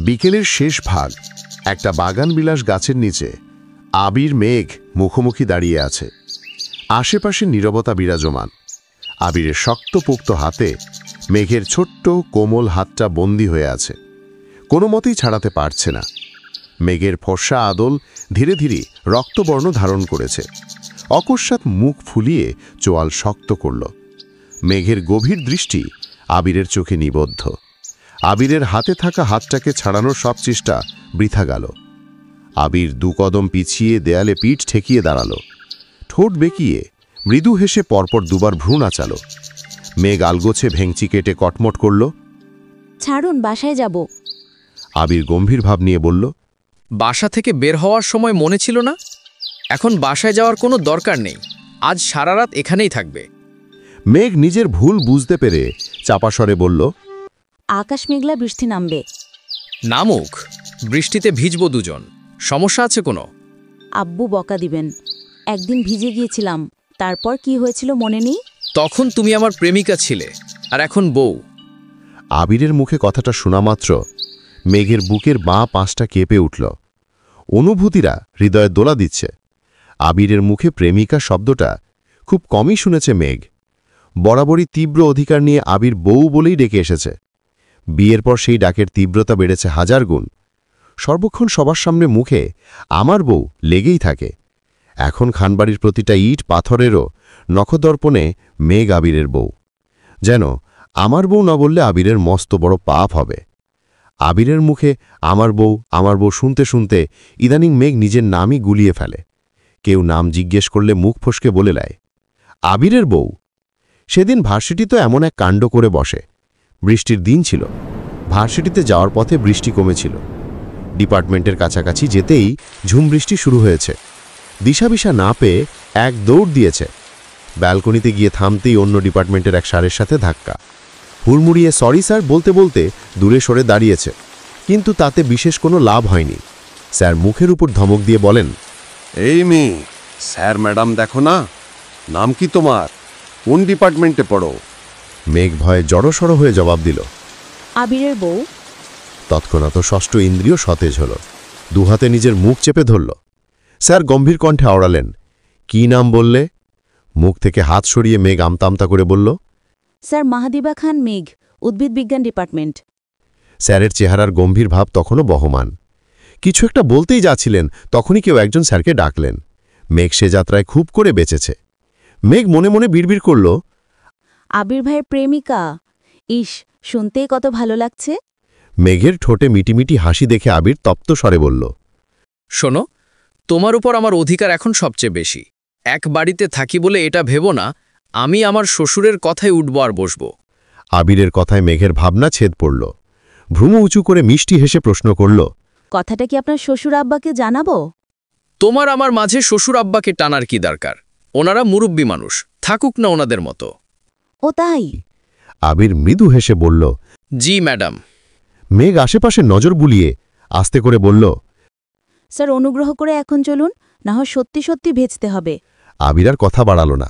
বিকেলের শেষ ভাগ। একটা বাগানবিলাস গাছের নিচে আবির মেঘ মুখোমুখি দাঁড়িয়ে আছে। আশেপাশে নীরবতা বিরাজমান। আবিরের শক্তপোক্ত হাতে মেঘের ছোট্ট কোমল হাতটা বন্দী হয়ে আছে, কোনো মতেই ছাড়াতে পারছে না। মেঘের ফর্সা আদল ধীরে ধীরে রক্তবর্ণ ধারণ করেছে। অকস্মাৎ মুখ ফুলিয়ে চোয়াল শক্ত করল। মেঘের গভীর দৃষ্টি আবিরের চোখে নিবদ্ধ। আবিরের হাতে থাকা হাতটাকে ছাড়ানোর সব চেষ্টা বৃথা গেল। আবির 2 কদম পিছিয়ে দেয়ালে পিঠ ঠেকিয়ে দাঁড়াল। ঠোঁট বেঁকিয়ে মৃদু হেসে পরপর 2 বার ভ্রু নাচাল। মেঘ আলগোছে ভেঙচি কেটে কটমট করল। ছাড়ুন, বাসায় যাব। আবির গম্ভীর ভাব নিয়ে বলল, বাসা থেকে বের হওয়ার সময় মনে ছিল না? এখন বাসায় যাওয়ার কোনো দরকার নেই। আজ সারা রাত এখানেই থাকবে। মেঘ নিজের ভুল বুঝতে পেরে চাপা স্বরে বলল, আকাশ মেঘলা, বৃষ্টি নামবে। নামুক, বৃষ্টিতে ভিজব দুজন। সমস্যা আছে কোনো? আব্বু বকা দিবেন। একদিন ভিজে গিয়েছিলাম, তারপর কি হয়েছিল মনে নেই? তখন তুমি আমার প্রেমিকা ছিলে, আর এখন বউ। আবিরের মুখে কথাটা শোনা মাত্র মেঘের বুকের বাঁ পাঁচটা কেঁপে উঠল। অনুভূতিরা হৃদয়ে দোলা দিচ্ছে। আবিরের মুখে প্রেমিকা শব্দটা খুব কমই শুনেছে মেঘ। বরাবরই তীব্র অধিকার নিয়ে আবির বউ বলেই ডেকে এসেছে। বিয়ের পর সেই ডাকের তীব্রতা বেড়েছে 1000 গুণ। সর্বক্ষণ সবার সামনে মুখে আমার বউ লেগেই থাকে। এখন খানবাড়ির প্রতিটা ইট পাথরেরও নখদর্পণে মেঘ আবিরের বউ। যেন আমার বউ না বললে আবিরের মস্ত বড় পাপ হবে। আবিরের মুখে আমার বউ শুনতে শুনতে ইদানিং মেঘ নিজের নামই গুলিয়ে ফেলে। কেউ নাম জিজ্ঞেস করলে মুখ ফসকে বলে দেয়, আবিরের বউ। সেদিন ভার্সিটি তো এমন এক কাণ্ড করে বসে। বৃষ্টির দিন ছিল। ভার্সিটিতে যাওয়ার পথে বৃষ্টি কমেছিল। ডিপার্টমেন্টের কাছাকাছি যেতেই ঝুমবৃষ্টি শুরু হয়েছে। দিশাবিশা না পেয়ে এক দৌড় দিয়েছে। ব্যালকনিতে গিয়ে থামতেই অন্য ডিপার্টমেন্টের এক স্যারের সাথে ধাক্কা। হুড়মুড়িয়ে সরি স্যার বলতে বলতে দূরে সরে দাঁড়িয়েছে, কিন্তু তাতে বিশেষ কোনো লাভ হয়নি। স্যার মুখের উপর ধমক দিয়ে বলেন, এই মেয়ে, স্যার ম্যাডাম দেখো না, নাম কি তোমার? কোন ডিপার্টমেন্টে পড়ো? মেঘ ভয়ে জড়সড় হয়ে জবাব দিল, আবিরের বউ। তৎক্ষণাৎ ষষ্ঠ ইন্দ্রিয় সতেজ হল। দুহাতে নিজের মুখ চেপে ধরল। স্যার গম্ভীর কণ্ঠে আওড়ালেন, কি নাম বললে? মুখ থেকে হাত সরিয়ে মেঘ আমতা আমতা করে বলল, স্যার মাহাদিবা খান মেঘ, উদ্ভিদ বিজ্ঞান ডিপার্টমেন্ট। স্যারের চেহারার গম্ভীর ভাব তখনও বহমান। কিছু একটা বলতেই যাচ্ছিলেন, তখনই কেউ একজন স্যারকে ডাকলেন। মেঘ সে যাত্রায় খুব করে বেঁচেছে। মেঘ মনে মনে বিড়বিড় করল, আবির ভাইয়ের প্রেমিকা। ইস, শুনতেই কত ভালো লাগছে। মেঘের ঠোঁটে মিটিমিটি হাসি দেখে আবির তপ্ত স্বরে বলল, শোনো, তোমার উপর আমার অধিকার এখন সবচেয়ে বেশি। এক বাড়িতে থাকি বলে এটা ভেবো না আমি আমার শ্বশুরের কথায় উঠব আর বসব। আবিরের কথায় মেঘের ভাবনা ছেদ পড়ল। ভ্রুম উঁচু করে মিষ্টি হেসে প্রশ্ন করল, কথাটা কি আপনার শ্বশুর আব্বাকে জানাবো? তোমার আমার মাঝে শ্বশুর আব্বাকে টানার কি দরকার? ওনারা মুরব্বী মানুষ, থাকুক না ওনাদের মতো। ও তাই? আবির মৃদু হেসে বলল, জি ম্যাডাম। মেঘ আশেপাশে নজর বুলিয়ে আস্তে করে বলল, স্যার অনুগ্রহ করে এখন চলুন, না হয় সত্যি সত্যি ভেজতে হবে। আবির আর কথা বাড়াল না।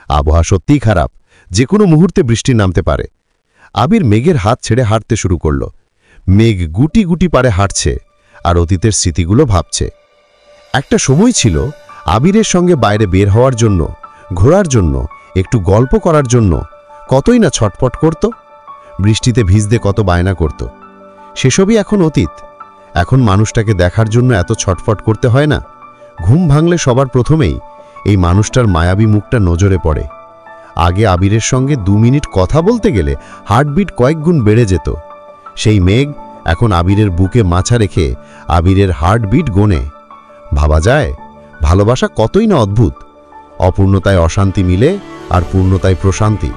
আবহাওয়া সত্যিই খারাপ, যে কোনো মুহূর্তে বৃষ্টি নামতে পারে। আবির মেঘের হাত ছেড়ে হাঁটতে শুরু করল। মেঘ গুটি গুটি পারে হাঁটছে আর অতীতের স্মৃতিগুলো ভাবছে। একটা সময় ছিল আবিরের সঙ্গে বাইরে বের হওয়ার জন্য, ঘোরার জন্য, একটু গল্প করার জন্য কতই না ছটপট করত। বৃষ্টিতে ভিজতে কত বায়না করত। সেসবই এখন অতীত। এখন মানুষটাকে দেখার জন্য এত ছটফট করতে হয় না। ঘুম ভাঙলে সবার প্রথমেই এই মানুষটার মায়াবী মুখটা নজরে পড়ে। আগে আবিরের সঙ্গে 2 মিনিট কথা বলতে গেলে হার্টবিট কয়েক গুণ বেড়ে যেত। সেই মেঘ এখন আবিরের বুকে মাছা রেখে আবিরের হার্টবিট গোনে। ভাবা যায়, ভালোবাসা কতই না অদ্ভুত। অপূর্ণতায় অশান্তি মিলে আর পূর্ণতায় প্রশান্তি।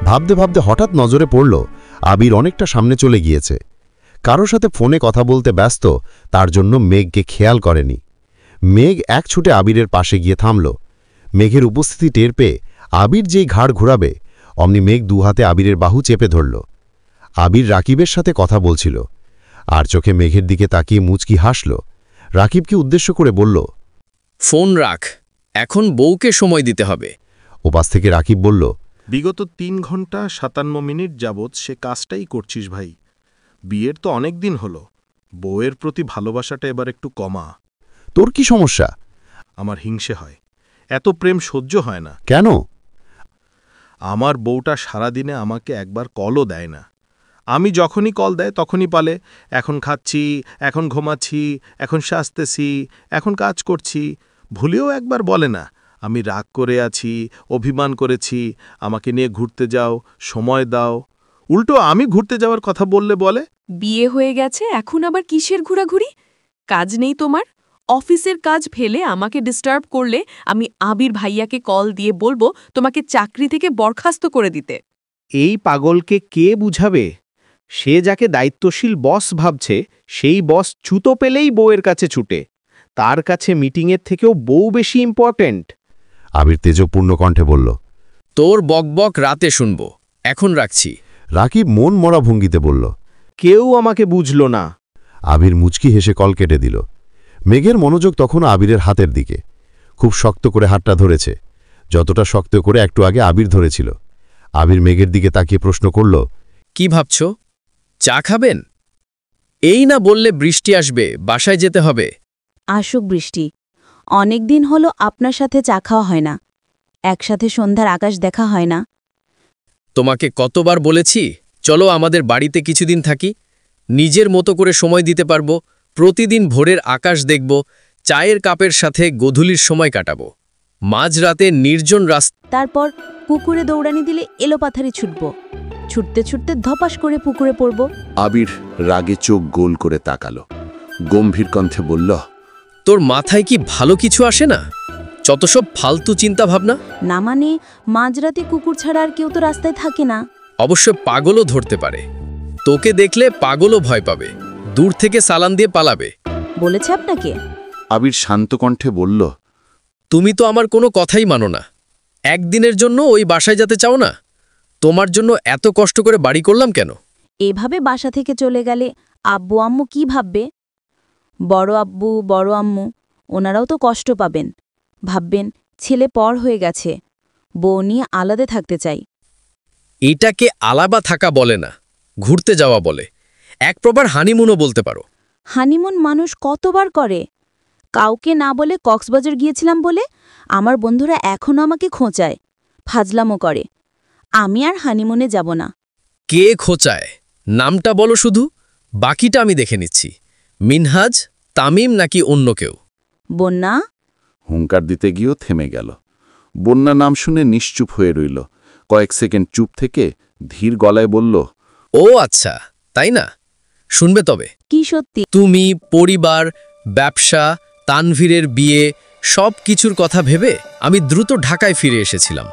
ভাবতে ভাবতে হঠাৎ নজরে পড়ল আবির অনেকটা সামনে চলে গিয়েছে। কারো সাথে ফোনে কথা বলতে ব্যস্ত, তার জন্য মেঘকে খেয়াল করেনি। মেঘ এক ছুটে আবিরের পাশে গিয়ে থামল। মেঘের উপস্থিতি টের পেয়ে আবির যেই ঘাড় ঘোরাবে, অমনি মেঘ 2 হাতে আবিরের বাহু চেপে ধরল। আবির রাকিবের সাথে কথা বলছিল, আর চোখে মেঘের দিকে তাকিয়ে মুচকি হাসল। রাকিবকে উদ্দেশ্য করে বলল, ফোন রাখ, এখন বউকে সময় দিতে হবে। ওপাশ থেকে রাকিব বলল, বিগত 3 ঘন্টা 57 মিনিট যাবৎ সে কাজটাই করছিস ভাই। বিয়ের তো অনেক দিন হলো, বউয়ের প্রতি ভালোবাসাটা এবার একটু কমা। তোর কি সমস্যা? আমার হিংসে হয়, এত প্রেম সহ্য হয় না। কেন? আমার বউটা সারাদিনে আমাকে একবার কলও দেয় না। আমি যখনই কল দেয় তখনই পালে, এখন খাচ্ছি, এখন ঘুমাচ্ছি, এখন সাজতেছি, এখন কাজ করছি। ভুলেও একবার বলে না আমি রাগ করে আছি, অভিমান করেছি, আমাকে নিয়ে ঘুরতে যাও, সময় দাও। উল্টো আমি ঘুরতে যাওয়ার কথা বললে বলে, বিয়ে হয়ে গেছে, এখন আবার কিসের ঘোরাঘুরি? কাজ নেই তোমার? অফিসের কাজ ফেলে আমাকে ডিস্টার্ব করলে আমি আবির ভাইয়াকে কল দিয়ে বলবো তোমাকে চাকরি থেকে বরখাস্ত করে দিতে। এই পাগলকে কে বুঝাবে? সে যাকে দায়িত্বশীল বস ভাবছে, সেই বস ছুতো পেলেই বউয়ের কাছে ছুটে। তার কাছে মিটিংয়ের থেকেও বউ বেশি ইম্পর্ট্যান্ট। আবির তেজপূর্ণ কণ্ঠে বলল। তোর বকবক রাতে শুনব, এখন রাখছি। রাকিব মন মরা ভঙ্গিতে বলল। কেউ আমাকে বুঝল না। আবির মুচকি হেসে কল কেটে দিল। মেঘের মনোযোগ তখন আবিরের হাতের দিকে। খুব শক্ত করে হাতটা ধরেছে, যতটা শক্ত করে একটু আগে আবির ধরেছিল। আবির মেঘের দিকে তাকিয়ে প্রশ্ন করল, কি ভাবছ? চা খাবেন? এই না বললে বৃষ্টি আসবে, বাসায় যেতে হবে। আসুক বৃষ্টি, অনেক দিন হলো আপনার সাথে চা খাওয়া হয় না, একসাথে সন্ধ্যার আকাশ দেখা হয় না। তোমাকে কতবার বলেছি চলো আমাদের বাড়িতে কিছুদিন থাকি, নিজের মতো করে সময় দিতে পারবো, প্রতিদিন ভোরের আকাশ দেখব, চায়ের কাপের সাথে গোধূলির সময় কাটাবো, মাঝরাতে নির্জন রাস্তা। তারপর পুকুরে দৌড়ানি দিলে এলোপাথারি ছুটব, ছুটতে ছুটতে ধপাস করে পুকুরে পড়ব। আবির রাগে চোখ গোল করে তাকালো, গম্ভীর কণ্ঠে বলল, তোর মাথায় কি ভালো কিছু আসে না? যত সব ফালতু চিন্তা ভাবনা। না মানে মাঝরাতে কুকুর ছাড়া আর কেউ তো রাস্তায় থাকে না। অবশ্য পাগলও ধরতে পারে, তোকে দেখলে পাগলও ভয় পাবে, দূর থেকে সালাম দিয়ে পালাবে। বলেছে আপনাকে? আবির শান্ত কণ্ঠে বলল, তুমি তো আমার কোনো কথাই মানো না। একদিনের জন্য ওই বাসায় যেতে চাও না? তোমার জন্য এত কষ্ট করে বাড়ি করলাম কেন? এভাবে বাসা থেকে চলে গেলে আব্বু আম্মু কি ভাববে? বড় আব্বু বড় আম্মু ওনারাও তো কষ্ট পাবেন, ভাববেন ছেলে পর হয়ে গেছে, বউ নিয়ে আলাদা থাকতে চাই। এটাকে আলাদা থাকা বলে না, ঘুরতে যাওয়া বলে। এক প্রকার হানিমুনও বলতে পারো। হানিমুন মানুষ কতবার করে? কাউকে না বলে কক্সবাজার গিয়েছিলাম বলে আমার বন্ধুরা এখনও আমাকে খোঁচায়, ফাজলামো করে। আমি আর হানিমুনে যাব না। কে খোঁচায়? নামটা বলো শুধু, বাকিটা আমি দেখে নিচ্ছি। মিনহাজ, তামিম নাকি অন্য কেউ? বন্যা। হুঙ্কার দিতে গিয়েও থেমে গেল। বন্যা নাম শুনে নিশ্চুপ হয়ে রইল। কয়েক সেকেন্ড চুপ থেকে ধীর গলায় বলল, ও আচ্ছা, তাই না? শুনবে তবে। কি সত্যি? তুমি, পরিবার, ব্যবসা, তানভীরের বিয়ে, সব কিছুর কথা ভেবে আমি দ্রুত ঢাকায় ফিরে এসেছিলাম।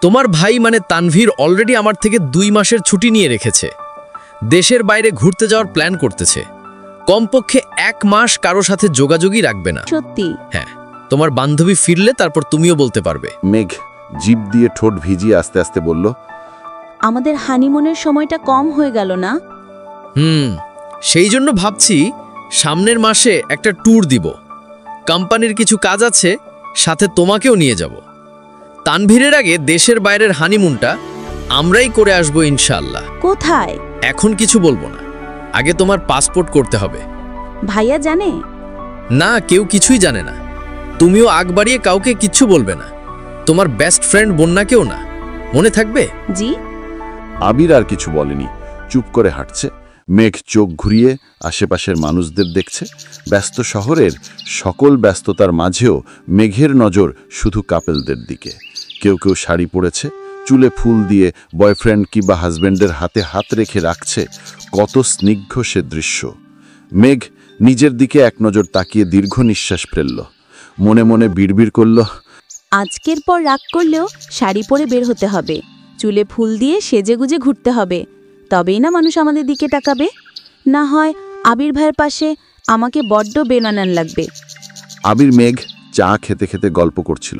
তোমার ভাই মানে তানভীর অলরেডি আমার থেকে 2 মাসের ছুটি নিয়ে রেখেছে, দেশের বাইরে ঘুরতে যাওয়ার প্ল্যান করতেছে। কমপক্ষে 1 মাস কারো সাথে যোগাযোগই রাখবে না। সত্যি? হ্যাঁ, তোমার বান্ধবী ফিরলে তারপর তুমিও বলতে পারবে। মেঘ জিভ দিয়ে ঠোঁট ভিজিয়ে আস্তে আস্তে বলল, আমাদের হানিমুনের সময়টা কম হয়ে গেল না? সেই জন্য ভাবছি সামনের মাসে একটা ট্যুর দিব। কোম্পানির কিছু কাজ আছে, সাথে তোমাকেও নিয়ে যাব। তানভীরের আগে দেশের বাইরের হানিমুনটা আমরাই করে আসব ইনশাআল্লাহ। কোথায়? এখন কিছু বলবো না, আগে তোমার পাসপোর্ট করতে হবে। ভাইয়া জানে? না, কেউ কিছুই জানে না। তুমিও আগ বাড়িয়ে কাউকে কিচ্ছু বলবে না, তোমার বেস্ট ফ্রেন্ড বন্যাকেও না, মনে থাকবে? জি। আবির আর কিছু বলেনি, চুপ করে হাঁটছে। মেঘ চোখ ঘুরিয়ে আশেপাশের মানুষদের দেখছে। ব্যস্ত শহরের সকল ব্যস্ততার মাঝেও মেঘের নজর শুধু কাপেলদের দিকে। কেউ কেউ শাড়ি পরেছে, চুলে ফুল দিয়ে বয়ফ্রেন্ড কিংবা হাজব্যান্ডের হাতে হাত রেখে রাখছে। কত স্নিগ্ধ সে দৃশ্য। মেঘ নিজের দিকে এক নজর তাকিয়ে দীর্ঘ নিঃশ্বাস ফেলল। মনে মনে বিড়বিড় করল, আজকের পর রাগ করলেও শাড়ি পরে বের হতে হবে, চুলে ফুল দিয়ে সেজেগুজে ঘুরতে হবে, তবেই না মানুষ আমাদের দিকে তাকাবে। না হয় আবির ভাইয়ের পাশে আমাকে বড্ড বেনানান লাগবে। আবির মেঘ চা খেতে খেতে গল্প করছিল।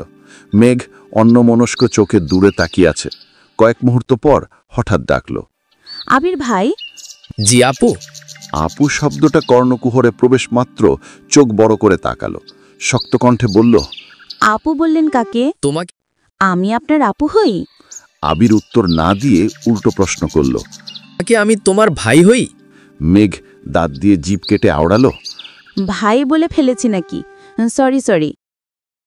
মেঘ অন্যমনস্ক চোখে দূরে তাকিয়ে আছে। কয়েক মুহূর্ত পর হঠাৎ ডাকল, আবির ভাই। জি আপু। আপু শব্দটা কর্ণকুহরে প্রবেশ মাত্র চোখ বড় করে তাকালো, শক্ত কণ্ঠে বলল, আপু বললেন কাকে? তোমাকে। আমি আপনার আপু হই? আবির উত্তর না দিয়ে উল্টো প্রশ্ন করল, আমি তোমার ভাই হই? মেঘ দাঁত দিয়ে জিভ কেটে আওড়ালো। ভাই বলে ফেলেছি নাকি? Sorry sorry,